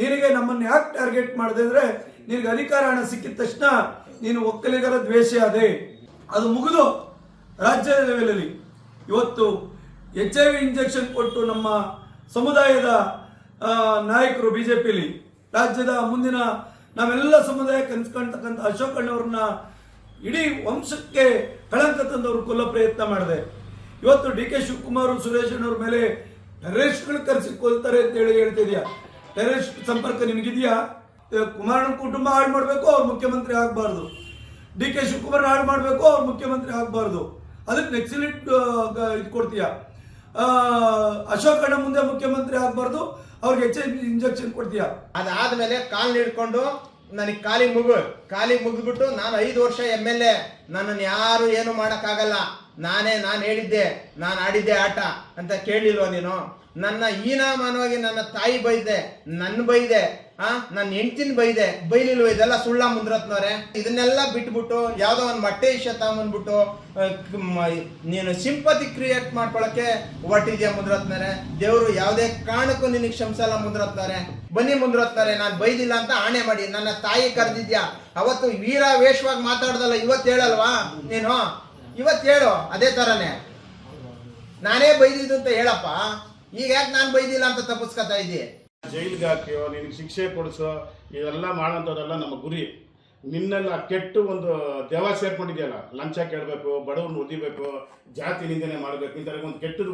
ನಿನಗೆ ನಮ್ಮನ್ನು ಯಾಕೆ ಟಾರ್ಗೆಟ್ ಮಾಡಿದೆ ಅಂದರೆ ನಿನಗೆ ಅಧಿಕಾರ ಹಣ ಸಿಕ್ಕಿದ ತಕ್ಷಣ ನೀನು ಒಕ್ಕಲಿಗರ ದ್ವೇಷ ಅದೇ ಅದು ಮುಗಿದು ರಾಜ್ಯದ ಲೆವೆಲಲ್ಲಿ ಇವತ್ತು HIV ಇಂಜೆಕ್ಷನ್ ಕೊಟ್ಟು ನಮ್ಮ ಸಮುದಾಯದ ನಾಯಕರು BJPಲಿ ರಾಜ್ಯದ ಮುಂದಿನ ನಾವೆಲ್ಲ ಸಮುದಾಯ ಕನ್ಸ್ಕೊಳ್ತಕ್ಕಂಥ ಅಶೋಕಣ್ಣವ್ರನ್ನ ಇಡೀ ವಂಶಕ್ಕೆ ಕಳಂಕ ತಂದವರು ಕೊಲ್ಲೋ ಪ್ರಯತ್ನ ಮಾಡಿದೆ. ಇವತ್ತು DK ಶಿವಕುಮಾರ್ ಸುರೇಶ್ ಅಣ್ಣವ್ರ ಮೇಲೆ ಟೆರರಿಸ್ಟ್ಗಳು ಕರೆಸಿ ಕೊಲ್ತಾರೆ ಅಂತ ಹೇಳ್ತಿದ್ಯಾ. ಟೆರರಿಸ್ಟ್ ಸಂಪರ್ಕ ನಿನಗಿದೆಯಾ? ಕುಮಾರಣ್ಣ ಕುಟುಂಬ ಹಾಳು ಮಾಡಬೇಕು, ಅವ್ರು ಮುಖ್ಯಮಂತ್ರಿ ಆಗಬಾರ್ದು. DK ಶಿವಕುಮಾರ್ ಹಾಳು ಮಾಡಬೇಕು, ಅವ್ರು ಮುಖ್ಯಮಂತ್ರಿ ಆಗಬಾರ್ದು. ಅದಕ್ಕೆ ನೆಕ್ಸಲಿಟ್ ಇದು ಕೊಡ್ತೀಯಾ? ಅಶೋಕಣ್ಣ ಮುಂದೆ ಮುಖ್ಯಮಂತ್ರಿ ಆಗಬಾರ್ದು, ಅವ್ರಿಗೆ HIV ಇಂಜೆಕ್ಷನ್ ಕೊಡ್ತೀಯಾ? ಅದಾದ್ಮೇಲೆ ಕಾಲ್ ಹಿಡ್ಕೊಂಡು ನನಗೆ ಕಾಲಿಗೆ ಮುಗಿದ್ಬಿಟ್ಟು ನಾನು 5 ವರ್ಷ MLA, ನನ್ನನ್ನು ಯಾರು ಏನು ಮಾಡೋಕ್ಕಾಗಲ್ಲ, ನಾನು ಹೇಳಿದ್ದೆ, ನಾನು ಆಡಿದ್ದೆ ಆಟ ಅಂತ ಕೇಳಿಲ್ವ ನೀನು? ನನ್ನ ಹೀನಾಮಾನವಾಗಿ ನನ್ನ ತಾಯಿ ಬೈದೆ, ನನ್ನ ಬೈದೆ, ನನ್ನ ಹೆಂಡತಿನ ಬೈಲಿಲ್ವ? ಇದೆಲ್ಲ ಸುಳ್ಳ ಮುಂದ್ರತ್ನವ್ರೆ? ಇದನ್ನೆಲ್ಲ ಬಿಟ್ಬಿಟ್ಟು ಯಾವ್ದೋ ಒಂದು ಮೊಟ್ಟೆ ವಿಷಯ ತಗೊಂಡ್ಬಿಟ್ಟು ನೀನು ಸಿಂಪತಿ ಕ್ರಿಯೇಟ್ ಮಾಡ್ಕೊಳಕ್ಕೆ ಹೊರಟಿದ್ಯಾ ಮುಂದ್ರತ್ನವ್ರೆ. ದೇವ್ರು ಯಾವುದೇ ಕಾರಣಕ್ಕೂ ನಿನಗೆ ಕ್ಷಮಿಸಲ್ಲ ಮುಂದ್ರತ್ನವ್ರೆ. ಬನ್ನಿ ಮುಂದ್ರತ್ನವ್ರೆ, ನಾನು ಬೈದಿಲ್ಲ ಅಂತ ಆಣೆ ಮಾಡಿ. ನನ್ನ ತಾಯಿ ಕರೆದಿದ್ಯಾ, ಅವತ್ತು ವೀರ ವೇಷವಾಗಿ ಮಾತಾಡ್ದಲ್ಲ, ಇವತ್ತು ಹೇಳಲ್ವಾ ನೀನು? ಇವತ್ತು ಹೇಳು ಅದೇ ತರನೇ, ನಾನೇ ಬೈದಿದ್ದು ಅಂತ ಹೇಳಪ್ಪ. ಈಗ ಯಾಕೆ ನಾನು ಬೈದಿಲ್ಲ ಅಂತ ತಪ್ಪಿಸ್ಕೊತಾ ಇದ್ದೀ? ಜೈಲಿಗೆ ಹಾಕಿಯೋ, ನಿನಗೆ ಶಿಕ್ಷೆ ಕೊಡಿಸೋ, ಇದೆಲ್ಲ ಮಾಡೋಂಥದ್ದೆಲ್ಲ ನಮ್ಮ ಗುರಿ. ನಿನ್ನೆಲ್ಲ ಕೆಟ್ಟು ಒಂದು ದೆವ ಸೇರ್ಕೊಂಡಿದೆಯಲ್ಲ, ಲಂಚ ಕೇಳಬೇಕು, ಬಡವ್ರನ್ನ ಉಳಿಬೇಕು, ಜಾತಿ ನಿಂದನೆ ಮಾಡಬೇಕು, ಇಂಥ ಒಂದು ಕೆಟ್ಟದ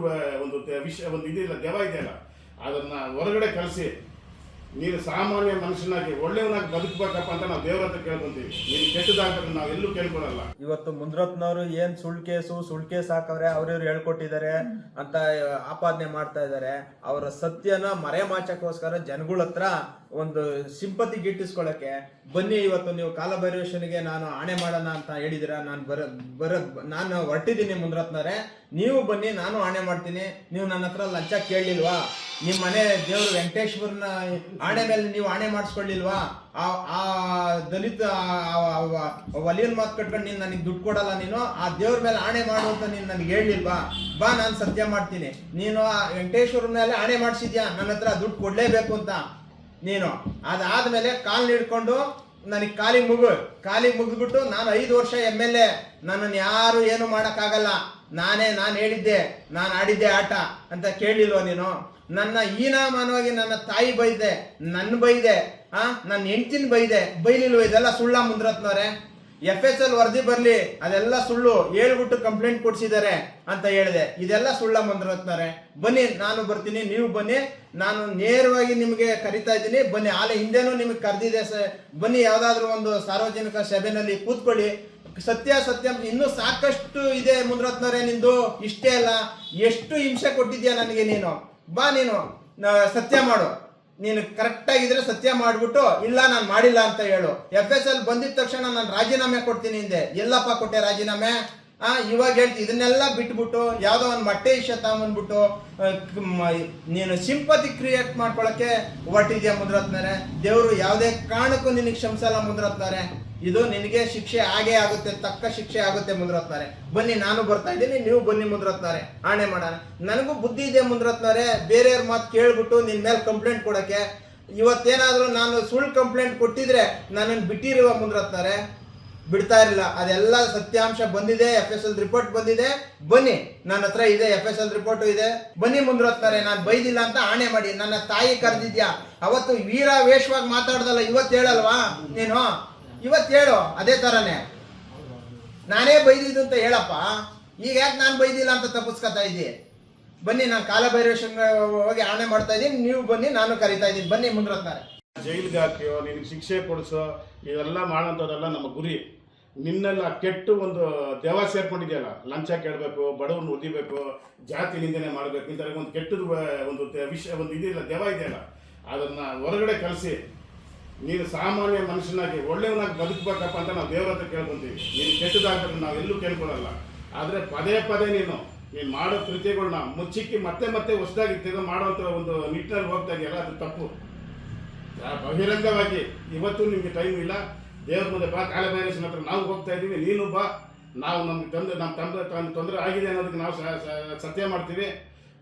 ಒಂದು ವಿಷಯ ಒಂದು ಇದೆಯಲ್ಲ, ದೆವ ಇದೆಯಲ್ಲ, ಅದನ್ನು ಹೊರಗಡೆ ಕಳಿಸಿ ನೀನು ಸಾಮಾನ್ಯ ಮನುಷ್ಯನಾಗಿ ಒಳ್ಳೆಯವನಾಗಿ ಬದುಕಬೇಕಪ್ಪ ಅಂತ ನಾವು ದೇವ್ರ ಹತ್ರ ಕೇಳ್ಕೊಂತೀವಿ. ನೀನು ಕೆಟ್ಟದಾಗ್ಬೇಕು ನಾವು ಎಲ್ಲೂ ಕೇಳ್ಕೊಳಲ್ಲ. ಇವತ್ತು ಮುಂದ್ರತ್ನವರು ಏನ್ ಸುಳ್ಳು ಕೇಸ್ ಹಾಕವ್ರೆ, ಅವ್ರವ್ರು ಹೇಳ್ಕೊಟ್ಟಿದ್ದಾರೆ ಅಂತ ಆಪಾದನೆ ಮಾಡ್ತಾ ಇದ್ದಾರೆ. ಅವರ ಸತ್ಯನ ಮರೆಮಾಚಕ್ಕೋಸ್ಕರ ಜನಗಳ ಹತ್ರ ಒಂದು ಸಿಂಪತಿ ಗಿಟ್ಟಿಸ್ಕೊಳ್ಳಕ್ಕೆ ಬನ್ನಿ. ಇವತ್ತು ನೀವು ಕಾಲಭೈರವೇಶ್ವರನಿಗೆ ನಾನು ಆಣೆ ಮಾಡೋಣ ಅಂತ ಹೇಳಿದಿರ, ನಾನು ಹೊರಟಿದ್ದೀನಿ ಮುಂದ್ರತ್ನವ್ರೆ. ನೀವು ಬನ್ನಿ, ನಾನು ಆಣೆ ಮಾಡ್ತೀನಿ. ನೀವು ನನ್ನ ಹತ್ರ ಲಂಚ ಕೇಳಲಿಲ್ವಾ? ನಿಮ್ಮ ಮನೆ ದೇವರು ವೆಂಕಟೇಶ್ವರನ ಆಣೆ ಮೇಲೆ ನೀವು ಆಣೆ ಮಾಡಿಸ್ಕೊಳ್ಳಿಲ್ವಾ? ಆ ದಲಿತ ವಲಿಯನ್ ಮಾತು ಕಟ್ಕೊಂಡು ನೀನು ನನಗೆ ದುಡ್ಡು ಕೊಡಲ್ಲ, ನೀನು ಆ ದೇವ್ರ ಮೇಲೆ ಆಣೆ ಮಾಡು ಅಂತ ನೀನು ನನಗೆ ಹೇಳಿಲ್ವಾ? ಬಾ, ನಾನು ಸತ್ಯ ಮಾಡ್ತೀನಿ. ನೀನು ಆ ವೆಂಕಟೇಶ್ವರ ಮೇಲೆ ಆಣೆ ಮಾಡಿಸಿದ್ಯಾ ನನ್ನ ಹತ್ರ ದುಡ್ಡು ಕೊಡ್ಲೇಬೇಕು ಅಂತ. ನೀನು ಅದಾದ್ಮೇಲೆ ಕಾಲ್ ಹಿಡ್ಕೊಂಡು ನನಗೆ ಕಾಲಿಗೆ ಮುಗಿದ್ಬಿಟ್ಟು ನಾನು 5 ವರ್ಷ MLA, ನನ್ನನ್ನು ಯಾರು ಏನು ಮಾಡೋಕ್ಕಾಗಲ್ಲ, ನಾನು ಹೇಳಿದ್ದೆ, ನಾನು ಆಡಿದ್ದೆ ಆಟ ಅಂತ ಕೇಳಿಲ್ವ ನೀನು? ನನ್ನ ಹೀನಾಮಾನವಾಗಿ ನನ್ನ ತಾಯಿ ಬೈದೆ, ನನ್ನ ಹೆಂಡತಿನ ಬೈಲಿಲ್ವ? ಇದೆಲ್ಲ ಸುಳ್ಳ ಮುಂದ್ರತ್ನವ್ರೆ? FSL ವರದಿ ಬರ್ಲಿ, ಅದೆಲ್ಲ ಸುಳ್ಳು ಹೇಳ್ಬಿಟ್ಟು ಕಂಪ್ಲೇಂಟ್ ಕೊಡ್ಸಿದ್ದಾರೆ ಅಂತ ಹೇಳಿದೆ. ಇದೆಲ್ಲ ಸುಳ್ಳ ಮುಂದ್ರತ್ನವ್ರೆ. ಬನ್ನಿ, ನಾನು ಬರ್ತೀನಿ, ನೀವು ಬನ್ನಿ. ನಾನು ನೇರವಾಗಿ ನಿಮಗೆ ಕರಿತಾ ಇದ್ದೀನಿ, ಬನ್ನಿ. ಹಿಂದೆನೂ ನಿಮಗೆ ಕರೆದಿದೆ, ಬನ್ನಿ. ಯಾವ್ದಾದ್ರು ಒಂದು ಸಾರ್ವಜನಿಕ ಸಭೆನಲ್ಲಿ ಕೂತ್ಕೊಳ್ಳಿ. ಸತ್ಯ ಇನ್ನೂ ಸಾಕಷ್ಟು ಇದೆ ಮುಂದ್ರತ್ನವ್ರೆ. ನಿಂದು ಇಷ್ಟೇ ಅಲ್ಲ, ಎಷ್ಟು ಹಿಂಸೆ ಕೊಟ್ಟಿದ್ಯಾ ನನಗೆ ನೀನು. ಬಾ, ನೀನು ಸತ್ಯ ಮಾಡು. ನೀನು ಕರೆಕ್ಟ್ ಆಗಿದ್ರೆ ಸತ್ಯ ಮಾಡ್ಬಿಟ್ಟು ಇಲ್ಲ ನಾನು ಮಾಡಿಲ್ಲ ಅಂತ ಹೇಳು. FSL ಬಂದಿದ ತಕ್ಷಣ ನಾನು ರಾಜೀನಾಮೆ ಕೊಡ್ತೀನಿ ಹಿಂದೆ. ಎಲ್ಲಪ್ಪ ಕೊಟ್ಟೆ ರಾಜೀನಾಮೆ? ಇವಾಗ ಹೇಳ್ತಿ. ಇದನ್ನೆಲ್ಲ ಬಿಟ್ಬಿಟ್ಟು ಯಾವ್ದೋ ಒಂದು ಮೊಟ್ಟೆ ವಿಷಯ ತಗೊಂಡ್ಬಿಟ್ಟು ನೀನು ಸಿಂಪತಿ ಕ್ರಿಯೇಟ್ ಮಾಡ್ಕೊಳಕ್ಕೆ ಹೊರಟಿದ್ಯಾ ಮುಂದ್ರತ್ನವ್ರೆ. ದೇವ್ರು ಯಾವುದೇ ಕಾರಣಕ್ಕೂ ನಿನಗೆ ಕ್ಷಮಿಸಲ್ಲ ಮುಂದ್ರತ್ನವ್ರೆ. ಇದು ನಿನಗೆ ಶಿಕ್ಷೆ ಆಗೇ ಆಗುತ್ತೆ, ತಕ್ಕ ಶಿಕ್ಷೆ ಆಗುತ್ತೆ ಮುಂದ್ರತ್ನವ್ರೆ. ಬನ್ನಿ, ನಾನು ಬರ್ತಾ ಇದ್ದೀನಿ, ನೀವು ಬನ್ನಿ ಮುಂದ್ರತ್ನವ್ರೆ, ಆಣೆ ಮಾಡೋಣ. ನನಗೂ ಬುದ್ಧಿ ಇದೆ ಮುಂದ್ರತ್ನವ್ರೆ, ಬೇರೆಯವ್ರ ಮಾತು ಕೇಳ್ಬಿಟ್ಟು ನಿನ್ ಮೇಲೆ ಕಂಪ್ಲೇಂಟ್ ಕೊಡಕ್ಕೆ. ಇವತ್ತೇನಾದ್ರೂ ನಾನು ಸುಳ್ಳು ಕಂಪ್ಲೇಂಟ್ ಕೊಟ್ಟಿದ್ರೆ ನನ್ನನ್ನು ಬಿಟ್ಟಿರುವ ಮುಂದ್ರತ್ನವ್ರೆ, ಬಿಡ್ತಾ ಇರಲಿಲ್ಲ. ಅದೆಲ್ಲ ಸತ್ಯಾಂಶ ಬಂದಿದೆ, FSL ರಿಪೋರ್ಟ್ ಬಂದಿದೆ. ಬನ್ನಿ, ನನ್ನ ಹತ್ರ ಇದೆ, FSL ರಿಪೋರ್ಟ್ ಇದೆ. ಬನ್ನಿ ಮುಂದ್ರತ್ನವ್ರೆ, ನಾನು ಬೈದಿಲ್ಲ ಅಂತ ಆಣೆ ಮಾಡಿ. ನನ್ನ ತಾಯಿ ಕರೆದಿದ್ಯಾ, ಅವತ್ತು ವೀರ ವೇಷವಾಗಿ ಮಾತಾಡ್ದಲ್ಲ, ಇವತ್ತು ಹೇಳಲ್ವಾ ನೀನು? ಇವತ್ತು ಹೇಳು ಅದೇ ತರನೇ, ನಾನೇ ಬೈದಿದ್ದು ಅಂತ ಹೇಳಪ್ಪ. ಈಗ ಯಾಕೆ ನಾನು ಬೈದಿಲ್ಲ ಅಂತ ತಪ್ಪಿಸ್ಕೊತಾ ಇದ್ದೀ? ಬನ್ನಿ, ನಾನು ಕಾಲಭೈರವೇಶ್ವರ ಹೋಗಿ ಆಣೆ ಮಾಡ್ತಾ ಇದ್ದೀನಿ, ನೀವು ಬನ್ನಿ, ನಾನು ಕರಿತಾ ಇದ್ದೀನಿ. ಬನ್ನಿ ಮುಂದ್ರತ್ನವ್ರೆ. ಜೈಲಿಗೆ ಹಾಕಿಯೋ, ನಿನಗೆ ಶಿಕ್ಷೆ ಕೊಡಿಸೋ, ಇದೆಲ್ಲ ಮಾಡೋಂಥದ್ದೆಲ್ಲ ನಮ್ಮ ಗುರಿ. ನಿನ್ನೆಲ್ಲ ಕೆಟ್ಟು ಒಂದು ದೆವ ಸೇರ್ಕೊಂಡಿದೆಯಲ್ಲ, ಲಂಚ ಕೇಳಬೇಕು, ಬಡವ್ರನ್ನ ಉಳಿಬೇಕು, ಜಾತಿ ನಿಂದನೆ ಮಾಡಬೇಕು, ಇಂಥ ಒಂದು ಕೆಟ್ಟದ ಒಂದು ವಿಷಯ ಒಂದು ಇದೆಯಲ್ಲ, ದೆವ ಇದೆಯಲ್ಲ, ಅದನ್ನು ಹೊರಗಡೆ ಕಳಿಸಿ ನೀನು ಸಾಮಾನ್ಯ ಮನುಷ್ಯನಾಗಿ ಒಳ್ಳೆಯವನಾಗಿ ಬದುಕಬೇಕಪ್ಪ ಅಂತ ನಾವು ದೇವ್ರ ಹತ್ರ ಕೇಳ್ಕೊಂತೀವಿ. ನೀನು ಕೆಟ್ಟದಾಗ್ಬೇಕು ನಾವು ಎಲ್ಲೂ ಕೇಳ್ಕೊಳಲ್ಲ. ಆದರೆ ಪದೇ ನೀನು ಮಾಡೋ ಕೃತ್ಯಗಳನ್ನ ಮುಚ್ಚಿಕ್ಕಿ ಮತ್ತೆ ಹೊಸದಾಗಿ ಮಾಡೋಂಥ ಒಂದು ನಿಟ್ಟಿನಲ್ಲಿ ಹೋಗ್ತಾ ಇದೆಯಲ್ಲ, ಅದು ತಪ್ಪು. ಬಹಿರಂಗವಾಗಿ ಇವತ್ತು ನಿಮಗೆ ಟೈಮ್ ಇಲ್ಲ, ದೇವ್ರ ಮುಂದೆ ಬಾ, ಕಾಲಭೈರವೇಶ್ವರನ ಹತ್ರ ನಾವು ಹೋಗ್ತಾ ಇದ್ದೀವಿ, ನೀನು ಬಾ. ನಾವು ನಮ್ಮ ತೊಂದರೆ ಆಗಿದೆ ಅನ್ನೋದಕ್ಕೆ ನಾವು ಸತ್ಯ ಮಾಡ್ತೀವಿ.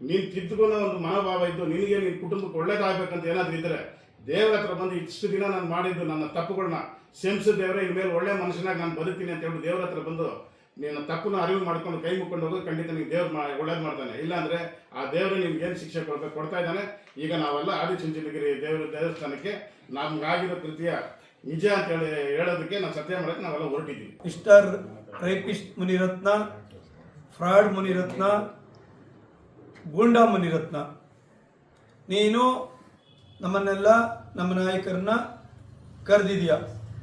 ನೀನು ತಿದ್ದುಕೊಳ್ಳೋ ಒಂದು ಮನೋಭಾವ ಇದ್ದು ನಿನಗೆ ನಿನ್ನ ಕುಟುಂಬಕ್ಕೆ ಒಳ್ಳೇದಾಗಬೇಕಂತ ಏನಾದರೂ ಇದ್ದರೆ ದೇವರ ಹತ್ರ ಬಂದು ಇಷ್ಟು ದಿನ ನಾನು ಮಾಡಿದ್ದು ನನ್ನ ತಪ್ಪುಗಳನ್ನ ಕ್ಷಮಿಸು ದೇವರೇ, ಇನ್ಮೇಲೆ ಒಳ್ಳೆ ಮನುಷ್ಯನಾಗಿ ನಾನು ಬದುಕ್ತೀನಿ ಅಂತ ಹೇಳಿ ದೇವರ ಹತ್ರ ಬಂದು ನೀನು ತಪ್ಪನ್ನ ಅರಿವು ಮಾಡ್ಕೊಂಡು ಕೈ ಮುಕ್ಕೊಂಡು ಹೋಗೋದು ಖಂಡಿತ ನಿಮ್ಗೆ ದೇವ್ರು ಒಳ್ಳೇದು ಮಾಡ್ತಾನೆ. ಇಲ್ಲಾಂದ್ರೆ ಆ ದೇವರು ನಿಮ್ಗೆ ಏನು ಶಿಕ್ಷೆ ಕೊಡ್ತಾ ಇದ್ದಾನೆ. ಈಗ ನಾವೆಲ್ಲ ಆದಿಚುಂಚನಗಿರಿ ದೇವಸ್ಥಾನಕ್ಕೆ ನಮ್ಗಾಗಿರೋ ಕೃತಿಯ ನಿಜ ಅಂತ ಹೇಳೋದಕ್ಕೆ ನಾವು ಸತ್ಯ ಮಾಡೋಕ್ಕೆ ನಾವೆಲ್ಲ ಹೊರಟಿದ್ದೀವಿ. ಮಿಸ್ಟರ್ ರೈಪಿಸ್ಟ್ ಮುನಿರತ್ನ, ಫ್ರಾಡ್ ಮುನಿರತ್ನ, ಗೂಂಡಾ ಮುನಿರತ್ನ, ನೀನು ನಮ್ಮನ್ನೆಲ್ಲ ನಮ್ಮ ನಾಯಕರನ್ನ ಕರೆದಿದೀಯ.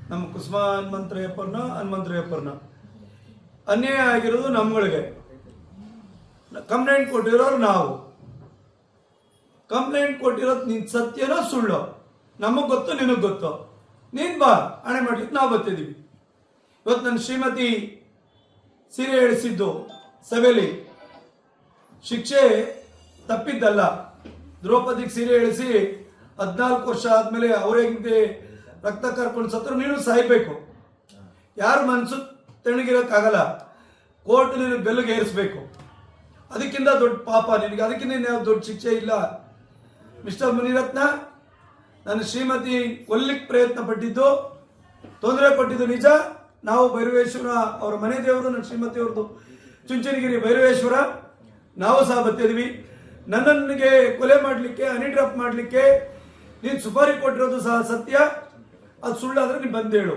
ನಮ್ಮ ಕುಸುಮಾ ಹನುಮಂತರಾಯಪ್ಪರನ್ನ ಅನ್ಯಾಯ ಆಗಿರೋದು ನಮ್ಗಳಿಗೆ. ಕಂಪ್ಲೇಂಟ್ ಕೊಟ್ಟಿರೋರು ನಾವು. ಕಂಪ್ಲೇಂಟ್ ಕೊಟ್ಟಿರೋದು ನಿನ್ ಸತ್ಯನೋ ಸುಳ್ಳು ನಮಗ್ ಗೊತ್ತು, ನಿನಗ್ ಗೊತ್ತು. ನೀನ್ ಬಾ, ಹಣೆ ಮಾಡ್ಲಿಕ್ಕೆ ನಾವು ಬರ್ತಿದೀವಿ. ಇವತ್ತು ನನ್ನ ಶ್ರೀಮತಿ ಸೀರೆ ಇಳಿಸಿದ್ದು ಸಭೆಯಲ್ಲಿ ಶಿಕ್ಷೆ ತಪ್ಪಿದ್ದಲ್ಲ. ದ್ರೌಪದಿಗೆ ಸೀರೆ ಇಳಿಸಿ 14 ವರ್ಷ ಆದ್ಮೇಲೆ ಅವರಿಗೆ ರಕ್ತ ಕರ್ಕೊಂಡು ಸತ್ರು ನೀನು ಸಾಯ್ಬೇಕು. ಯಾರ ಮನಸ್ಸು ತಣ್ಣಗಿರೋಕ್ಕಾಗಲ್ಲ. ಕೋರ್ಟ್ ನಿನಗೆ ಬೆಲ್ಲಿಗೆ ಏರಿಸ್ಬೇಕು. ಅದಕ್ಕಿಂತ ದೊಡ್ಡ ಪಾಪ ನಿನಗೆ, ಅದಕ್ಕಿಂತ ಯಾವ ದೊಡ್ಡ ಶಿಕ್ಷೆ ಇಲ್ಲ. ಮಿಸ್ಟರ್ ಮುನಿರತ್ನ, ನನ್ನ ಶ್ರೀಮತಿ ಕೊಲ್ಲಿಕ್ಕೆ ಪ್ರಯತ್ನ ಪಟ್ಟಿದ್ದು, ತೊಂದರೆ ಕೊಟ್ಟಿದ್ದು ನಿಜ. ನಾವು ಭೈರವೇಶ್ವರ ಅವರ ಮನೆ ದೇವರು, ನನ್ನ ಶ್ರೀಮತಿ ಅವ್ರದ್ದು ಚುಂಚನಗಿರಿ ಭೈರವೇಶ್ವರ, ನಾವು ಸಹ ಬರ್ತಿದ್ವಿ. ನನ್ನನಿಗೆ ಕೊಲೆ ಮಾಡಲಿಕ್ಕೆ, ಹನಿ ಡ್ರಾಪ್ ಮಾಡಲಿಕ್ಕೆ ನೀನು ಸುಪಾರಿ ಕೊಟ್ಟಿರೋದು ಸಹ ಸತ್ಯ. ಅದು ಸುಳ್ಳಾದ್ರೆ ನೀನು ಬಂದೇಳು.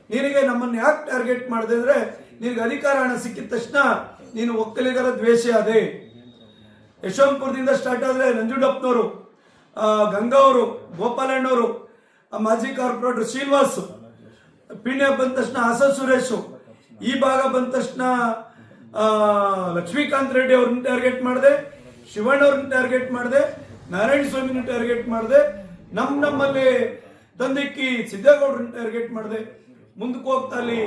ನಿನಗೆ ನಮ್ಮನ್ನು ಯಾಕೆ ಟಾರ್ಗೆಟ್ ಮಾಡಿದೆ ಅಂದ್ರೆ, ನಿನಗೆ ಅಧಿಕಾರ ಹಣ ಸಿಕ್ಕಿದ ತಕ್ಷಣ ನೀನು ಒಕ್ಕಲಿಗರ ದ್ವೇಷ ಅದೇ. ಯಶವಂತಪುರದಿಂದ ಸ್ಟಾರ್ಟ್ ಆದ್ರೆ ನಂಜುಂಡಪ್ಪನವರು, ಗಂಗಾ ಅವರು, ಗೋಪಾಲಣ್ಣವರು, ಮಾಜಿ ಕಾರ್ಪೊರೇಟರ್ ಶ್ರೀನಿವಾಸ್, ಪಿಣ್ಯ ಬಂದ ತಕ್ಷಣ ಆಸಾ ಸುರೇಶ್, ಈ ಭಾಗ ಬಂದ ತಕ್ಷಣ ಲಕ್ಷ್ಮೀಕಾಂತ್ ರೆಡ್ಡಿ ಅವ್ರನ್ನ ಟಾರ್ಗೆಟ್ ಮಾಡಿದೆ, ಶಿವಣ್ಣ ಅವ್ರನ್ನ ಟಾರ್ಗೆಟ್ ಮಾಡಿದೆ, ನಾರಾಯಣ ಸ್ವಾಮಿನ ಟಾರ್ಗೆಟ್ ಮಾಡಿದೆ, ನಮ್ಮಲ್ಲಿ ತಂದಿಕ್ಕಿ ಸಿದ್ದೇಗೌಡರನ್ನ ಟಾರ್ಗೆಟ್ ಮಾಡಿದೆ. ಮುಂದಕ್ಕೆ ಹೋಗ್ತಾ ಅಲ್ಲಿ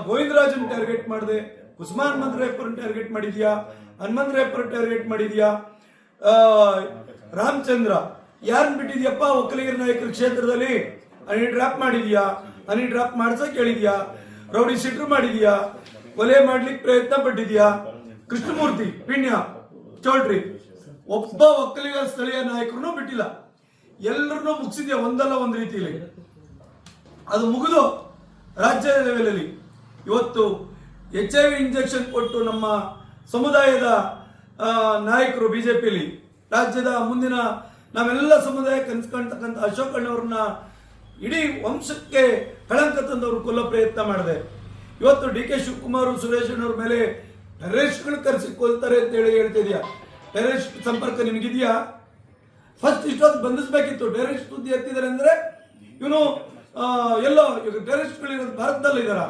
ಗೋವಿಂದರಾಜನ್ ಟಾರ್ಗೆಟ್ ಮಾಡಿದೆ, ಕುಸುಮಾ ಹನುಮಂತರಾಯಪ್ಪರನ್ನ ಟಾರ್ಗೆಟ್ ಮಾಡಿದ್ಯಾ, ಹನುಮಂತರಾಯಪ್ಪರ ಟಾರ್ಗೆಟ್ ಮಾಡಿದ್ಯಾ, ರಾಮಚಂದ್ರ ಯಾರನ್ನ ಬಿಟ್ಟಿದ್ಯಪ್ಪ ಒಕ್ಕಲಿಗರ ನಾಯಕರ ಕ್ಷೇತ್ರದಲ್ಲಿ? ಹನಿ ಡ್ರಾಪ್ ಮಾಡಿದ್ಯಾ? ಹನಿ ಡ್ರಾಪ್ ಮಾಡ್ಸಕ್ ಹೇಳಿದ್ಯಾ? ರೌಡಿ ಶೀಟ್ರು ಮಾಡಿದ್ಯಾ? ಕೊಲೆ ಮಾಡ್ಲಿಕ್ಕೆ ಪ್ರಯತ್ನ ಪಟ್ಟಿದ್ಯಾ? ಕೃಷ್ಣಮೂರ್ತಿ, ಪಿಣ್ಯ, ಚೌಲ್ಟ್ರಿ, ಒಬ್ಬ ಒಕ್ಕಲಿಗರ ಸ್ಥಳೀಯ ನಾಯಕರನ್ನು ಬಿಟ್ಟಿಲ್ಲ. ಎಲ್ಲರನ್ನೂ ಮುಗಿಸಿದ್ಯಾ ಒಂದಲ್ಲ ಒಂದು ರೀತಿಯಲ್ಲಿ. ಅದು ಮುಗಿದು ರಾಜ್ಯದ ಲೆವೆಲಲ್ಲಿ ಇವತ್ತು HIV ಇಂಜೆಕ್ಷನ್ ಕೊಟ್ಟು ನಮ್ಮ ಸಮುದಾಯದ ನಾಯಕರು ಬಿಜೆಪಿಯಲ್ಲಿ ರಾಜ್ಯದ ಮುಂದಿನ ನಾವೆಲ್ಲ ಸಮುದಾಯ ಕನ್ಸ್ಕೊಳ್ತಕ್ಕಂಥ ಅಶೋಕ್ ಅಣ್ಣವ್ರನ್ನ ಇಡೀ ವಂಶಕ್ಕೆ ಕಳಂಕ ತಂದವರು ಕೊಲ್ಲೋ ಪ್ರಯತ್ನ ಮಾಡಿದೆ. ಇವತ್ತು DK ಶಿವಕುಮಾರ್, ಸುರೇಶ್ ಅವ್ರ ಮೇಲೆ ಟೆರರಿಸ್ಟ್ಗಳು ಕರೆಸಿ ಕೊಲ್ತಾರೆ ಅಂತ ಹೇಳ್ತಿದ್ಯಾ. ಟೆರರಿಸ್ಟ್ ಸಂಪರ್ಕ ನಿಮಗಿದೆಯಾ? ಫಸ್ಟ್ ಇಷ್ಟೊತ್ತು ಬಂಧಿಸಬೇಕಿತ್ತು. ಟೆರರಿಸ್ಟ್ ಸುದ್ದಿ ಎತ್ತಿದ್ದಾರೆ ಅಂದ್ರೆ ಇವನು ಎಲ್ಲೋ ಟೆರರಿಸ್ಟ್ಗಳು ಇರೋದು ಭಾರತದಲ್ಲಿ ಇದಾರ,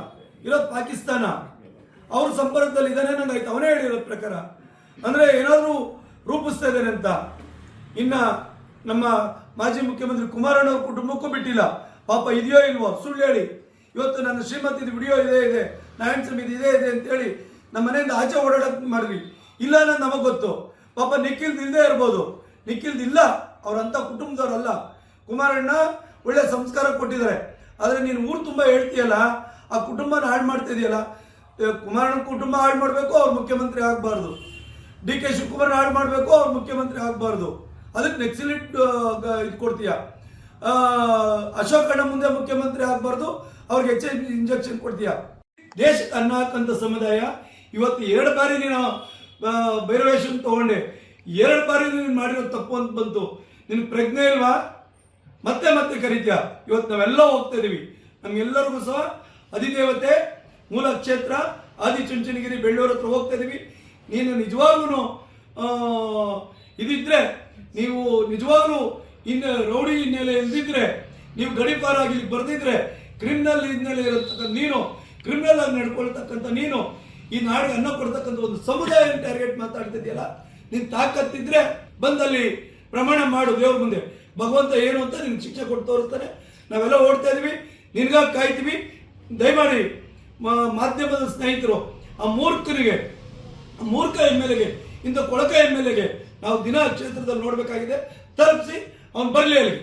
ಇರೋದು ಪಾಕಿಸ್ತಾನ, ಅವ್ರ ಸಂಪರ್ಕದಲ್ಲಿ ಇದ್ದಾನೆ ನಂಗಾಯ್ತು. ಅವನೇ ಹೇಳಿರೋದ್ ಪ್ರಕಾರ ಅಂದ್ರೆ ಏನಾದ್ರೂ ರೂಪಿಸ್ತಾ ಇದ್ದಾನೆ ಅಂತ. ಇನ್ನ ನಮ್ಮ ಮಾಜಿ ಮುಖ್ಯಮಂತ್ರಿ ಕುಮಾರಣ್ಣವ್ರ ಕುಟುಂಬಕ್ಕೂ ಬಿಟ್ಟಿಲ್ಲ. ಪಾಪ ಇದೆಯೋ ಇಲ್ವೋ ಸುಳ್ಳು ಹೇಳಿ ಇವತ್ತು ನನ್ನ ಶ್ರೀಮತಿ ವಿಡಿಯೋ ಇದೆ, ನಾರಾಯಣ ಸ್ವಾಮಿ ಇದೆ ಅಂತೇಳಿ ನಮ್ಮ ಮನೆಯಿಂದ ಆಚೆ ಓಡಾಡಕ್ ಮಾಡಿದ್ವಿ. ಇಲ್ಲ ಅನ್ನೋದು ನಮಗ್ ಗೊತ್ತು. ಪಾಪ ನಿಖಿಲ್ದ್ ಇಲ್ಲದೆ ಇರ್ಬೋದು, ನಿಖಿಲ್ದ್ ಇಲ್ಲ, ಅವ್ರಂತ ಕುಟುಂಬದವ್ರಲ್ಲ. ಕುಮಾರಣ್ಣ ಒಳ್ಳೆ ಸಂಸ್ಕಾರ ಕೊಟ್ಟಿದ್ದಾರೆ. ಆದ್ರೆ ನೀನು ಊರು ತುಂಬಾ ಹೇಳ್ತೀಯಲ್ಲ, ಆ ಕುಟುಂಬನ ಹಾಳು ಮಾಡ್ತಾ ಇದೆಯಲ್ಲ. ಕುಮಾರಣ್ಣ ಕುಟುಂಬ ಹಾಳು ಮಾಡಬೇಕು, ಅವ್ರು ಮುಖ್ಯಮಂತ್ರಿ ಆಗಬಾರ್ದು. DK ಶಿವಕುಮಾರ್ ಹಾಳು ಮಾಡಬೇಕು, ಅವ್ರು ಮುಖ್ಯಮಂತ್ರಿ ಆಗಬಾರ್ದು. ಅದಕ್ಕೆ ನೆಕ್ಸಲಿಟ್ ಇದು ಕೊಡ್ತೀಯ. ಅಶೋಕ್ ಅಣ್ಣ ಮುಂದೆ ಮುಖ್ಯಮಂತ್ರಿ ಆಗಬಾರ್ದು, ಅವ್ರಿಗೆ HIV ಇಂಜೆಕ್ಷನ್ ಕೊಡ್ತೀಯ. ದೇಶಕ್ಕೆ ಅನ್ನ ಹಾಕಂತ ಸಮುದಾಯ ಇವತ್ತು 2 ಬಾರಿ ನೀನು ಭೈರವೇಶ್ವರನ್ ತಗೊಂಡೆ, 2 ಬಾರಿ ನೀನು ಮಾಡಿರೋ ತಪ್ಪು ಅಂತ ಬಂತು. ನಿನ್ ಪ್ರಜ್ಞೆ ಇಲ್ವಾ? ಮತ್ತೆ ಮತ್ತೆ ಕರೀತೀಯ. ಇವತ್ತು ನಾವೆಲ್ಲ ಹೋಗ್ತಾ ಇದೀವಿ. ನಮ್ಗೆಲ್ಲರಿಗೂ ಸಹ ಅಧಿದೇವತೆ ಮೂಲ ಕ್ಷೇತ್ರ ಆದಿಚುಂಚನಗಿರಿ ಬೆಳ್ಳೂರ ಹತ್ರ ಹೋಗ್ತಾ ಇದೀವಿ. ನೀನು ನಿಜವಾಗ್ಲೂ ಇದಿದ್ರೆ, ನೀವು ನಿಜವಾಗ್ಲೂ ರೌಡಿ ಹಿನ್ನೆಲೆ ಇಲ್ದಿದ್ರೆ, ನೀವು ಗಡಿಪಾರ ಆಗಿ ಬರ್ದಿದ್ರೆ, ಕ್ರಿಮಿನಲ್ ಹಿನ್ನೆಲೆ ಇರತಕ್ಕಂಥ ನೀನು, ಕ್ರಿಮಿನಲ್ ಆಗಿ ನಡ್ಕೊಳ್ತಕ್ಕಂಥ ನೀನು, ಈ ನಾಡಿಗೆ ಅನ್ನ ಕೊಡ್ತಕ್ಕಂಥ ಒಂದು ಸಮುದಾಯ ಟಾರ್ಗೆಟ್ ಮಾತಾಡ್ತಿದ್ಯಲ್ಲ, ನೀನ್ ತಾಕತ್ತಿದ್ರೆ ಬಂದಲ್ಲಿ ಪ್ರಮಾಣ ಮಾಡು ದೇವ್ರ ಮುಂದೆ. ಭಗವಂತ ಏನು ಅಂತ ನಿನ್ಗೆ ಶಿಕ್ಷೆ ಕೊಟ್ಟು ತೋರಿಸ್ತಾನೆ. ನಾವೆಲ್ಲ ಓಡ್ತಾ ಇದೀವಿ, ನಿನ್ಗಾಗಿ ಕಾಯ್ತೀವಿ. ದಯಮಾಡಿ ಮಾಧ್ಯಮದ ಸ್ನೇಹಿತರು ಆ ಮೂರ್ಖನಿಗೆ, ಮೂರ್ಖ MLA ಇಂಥ ಕೊಳಕ MLA ನಾವು ದಿನ ಕ್ಷೇತ್ರದಲ್ಲಿ ನೋಡ್ಬೇಕಾಗಿದೆ. ತಲುಪಿಸಿ ಅವ್ನು ಬರ್ಲಿ ಅಲ್ಲಿ.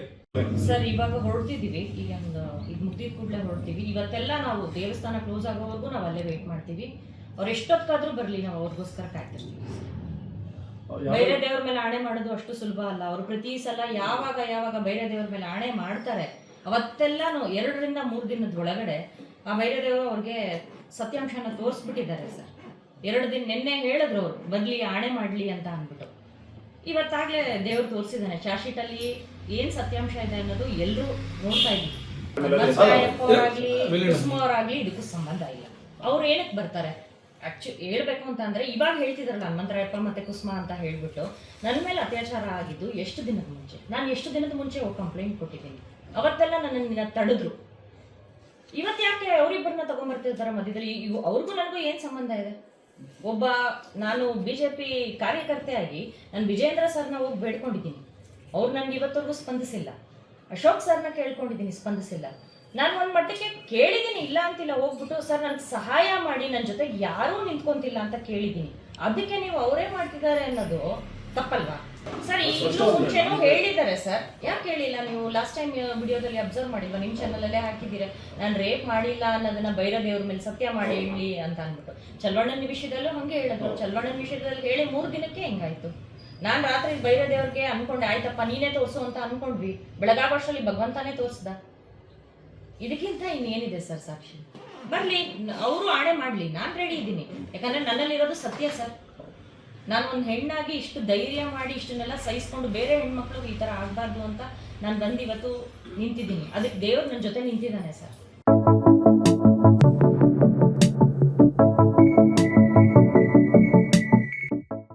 ಸರ್, ಇವಾಗ ಹೊರಡ್ತಿದೀವಿ. ಈಗ ಇದು ಮುಗಿದ ಕೂಡಲೇ ಹೊರಡ್ತೀವಿ. ಇವತ್ತೆಲ್ಲ ನಾವು ದೇವಸ್ಥಾನ ಕ್ಲೋಸ್ ಆಗೋವರೆಗೂ ನಾವು ಅಲ್ಲೇ ವೇಟ್ ಮಾಡ್ತೀವಿ. ಅವ್ರು ಎಷ್ಟೊತ್ತಾದ್ರೂ ಬರಲಿ, ನಾವು ಅವ್ರಿಗೋಸ್ಕರ ಕಾಯ್ತಿರ್ತೀವಿ. ಬೇರೆ ದೇವ್ರ ಮೇಲೆ ಆಣೆ ಮಾಡೋದು ಅಷ್ಟು ಸುಲಭ ಅಲ್ಲ. ಅವರು ಪ್ರತಿ ಸಲ ಯಾವಾಗ ಬೇರೆ ದೇವ್ರ ಮೇಲೆ ಆಣೆ ಮಾಡ್ತಾರೆ ಅವತ್ತೆಲ್ಲಾನು 2 ರಿಂದ 3 ದಿನದ ಒಳಗಡೆ ಆ ಬೇರೆ ದೇವರು ಅವ್ರಿಗೆ ಸತ್ಯಾಂಶನ ತೋರಿಸ್ಬಿಟ್ಟಿದ್ದಾರೆ ಸರ್. 2 ದಿನ ನಿನ್ನೆ ಹೇಳಿದ್ರು ಅವ್ರು ಬದ್ಲಿ ಆಣೆ ಮಾಡ್ಲಿ ಅಂತ ಅಂದ್ಬಿಟ್ಟು. ಇವತ್ತಾಗ್ಲೇ ದೇವ್ರು ತೋರಿಸಿದ್ದಾನೆ ಚಾರ್ಜ್ ಶೀಟ್ ಅಲ್ಲಿ ಏನ್ ಸತ್ಯಾಂಶ ಇದೆ ಅನ್ನೋದು ಎಲ್ಲರೂ ನೋಡ್ತಾ ಇದ್ವಿ. ಅವರಾಗ್ಲಿ ಕುಸುಮ ಅವರಾಗ್ಲಿ ಇದಕ್ಕೂ ಸಂಬಂಧ ಇಲ್ಲ. ಅವ್ರು ಏನಕ್ಕೆ ಬರ್ತಾರೆ ಹೇಳ್ಬೇಕು ಅಂತ ಅಂದ್ರೆ ಇವಾಗ ಹೇಳ್ತಿದಾರಲ್ಲ ಹನುಮಂತರಾಯಪ್ಪ ಮತ್ತೆ ಕುಸುಮ ಅಂತ ಹೇಳ್ಬಿಟ್ಟು ನನ್ನ ಮೇಲೆ ಅತ್ಯಾಚಾರ ಆಗಿದ್ದು ಎಷ್ಟು ದಿನದ ಮುಂಚೆ, ನಾನು ಎಷ್ಟು ದಿನದ ಮುಂಚೆ ಹೋಗಿ ಕಂಪ್ಲೇಂಟ್ ಕೊಟ್ಟಿದ್ದೀನಿ. ಅವತ್ತೆಲ್ಲ ನನ್ನನ್ನ ತಡೆದ್ರು. ಇವತ್ತು ಯಾಕೆ ಅವರಿಬ್ಬರನ್ನ ತಗೊಂಡ್ಬರ್ತಿರ್ತಾರೆ ಮಧ್ಯದಲ್ಲಿ? ಅವ್ರಿಗೂ ನನಗೂ ಏನ್ ಸಂಬಂಧ ಇದೆ? ಒಬ್ಬ ನಾನು ಬಿಜೆಪಿ ಕಾರ್ಯಕರ್ತೆಯಾಗಿ ನಾನು ವಿಜೇಂದ್ರ ಸರ್ನ ಹೋಗಿ ಬೇಡ್ಕೊಂಡಿದ್ದೀನಿ, ಅವ್ರು ನನ್ಗೆ ಇವತ್ತವರೆಗೂ ಸ್ಪಂದಿಸಿಲ್ಲ. ಅಶೋಕ್ ಸರ್ನ ಕೇಳ್ಕೊಂಡಿದ್ದೀನಿ, ಸ್ಪಂದಿಸಿಲ್ಲ. ನಾನು ಒಂದ್ ಮಟ್ಟಕ್ಕೆ ಕೇಳಿದ್ದೀನಿ, ಇಲ್ಲ ಅಂತಿಲ್ಲ, ಹೋಗ್ಬಿಟ್ಟು ಸರ್ ನನ್ಗೆ ಸಹಾಯ ಮಾಡಿ, ನನ್ನ ಜೊತೆ ಯಾರೂ ನಿಂತ್ಕೊಂತಿಲ್ಲ ಅಂತ ಕೇಳಿದ್ದೀನಿ. ಅದಕ್ಕೆ ನೀವು ಅವರೇ ಮಾಡ್ತಿದ್ದಾರೆ ಅನ್ನೋದು ತಪ್ಪಲ್ವಾ ಸರ್? ಇನ್ನೂ ಮುಂಚೆನೂ ಹೇಳಿದ್ದಾರೆ ಸರ್, ಯಾಕೆ ಹೇಳಿಲ್ಲ ನೀವು? ಲಾಸ್ಟ್ ಟೈಮ್ ವಿಡಿಯೋದಲ್ಲಿ ಅಬ್ಸರ್ವ್ ಮಾಡಿಲ್ವಾ? ನಿಮ್ಮ ಚಾನಲ್ ಅಲ್ಲೇ ಹಾಕಿದ್ದೀರ, ನಾನು ರೇಪ್ ಮಾಡಿಲ್ಲ ಅನ್ನೋದನ್ನ ಬೈರದೇವ್ರ ಮೇಲೆ ಸತ್ಯ ಮಾಡಿ ಹೇಳಿ ಅಂತ ಅಂದ್ಬಿಟ್ಟು. ಚಲ್ವಣ್ಣನ ವಿಷಯದಲ್ಲೂ ಹಂಗೆ ಹೇಳಿದ್ರು. ಚಲ್ವಣ್ಣನ ವಿಷಯದಲ್ಲಿ ಹೇಳಿ 3 ದಿನಕ್ಕೆ ಹೆಂಗಾಯ್ತು? ನಾನು ರಾತ್ರಿ ಬೈರದೇವ್ರಿಗೆ ಅನ್ಕೊಂಡೆ, ಆಯ್ತಪ್ಪ ನೀನೇ ತೋರಿಸು ಅಂತ ಅನ್ಕೊಂಡ್ವಿ. ಬೆಳಗಾಗೋಷ್ಟರಲ್ಲಿ ಭಗವಂತನೇ ತೋರಿಸ್ದ. ಇದಕ್ಕಿಂತ ಇನ್ನೇನಿದೆ ಸರ್ ಸಾಕ್ಷಿ? ಬರ್ಲಿ, ಅವರು ಆಣೆ ಮಾಡ್ಲಿ, ನಾನು ರೆಡಿ ಇದ್ದೀನಿ. ಯಾಕಂದ್ರೆ ನನ್ನಲ್ಲಿರೋದು ಸತ್ಯ ಸರ್. ನಾನು ಒಂದು ಹೆಣ್ಣಾಗಿ ಇಷ್ಟು ಧೈರ್ಯ ಮಾಡಿ ಇಷ್ಟನ್ನೆಲ್ಲ ಸಹಿಸ್ಕೊಂಡು ಬೇರೆ ಹೆಣ್ಮಕ್ಳಿಗೆ ಈ ಥರ ಆಗಬಾರ್ದು ಅಂತ ನಾನು ಬಂದು ಇವತ್ತು ನಿಂತಿದ್ದೀನಿ. ಅದಕ್ಕೆ ದೇವ್ರು ನನ್ನ ಜೊತೆ ನಿಂತಿದ್ದಾನೆ ಸರ್.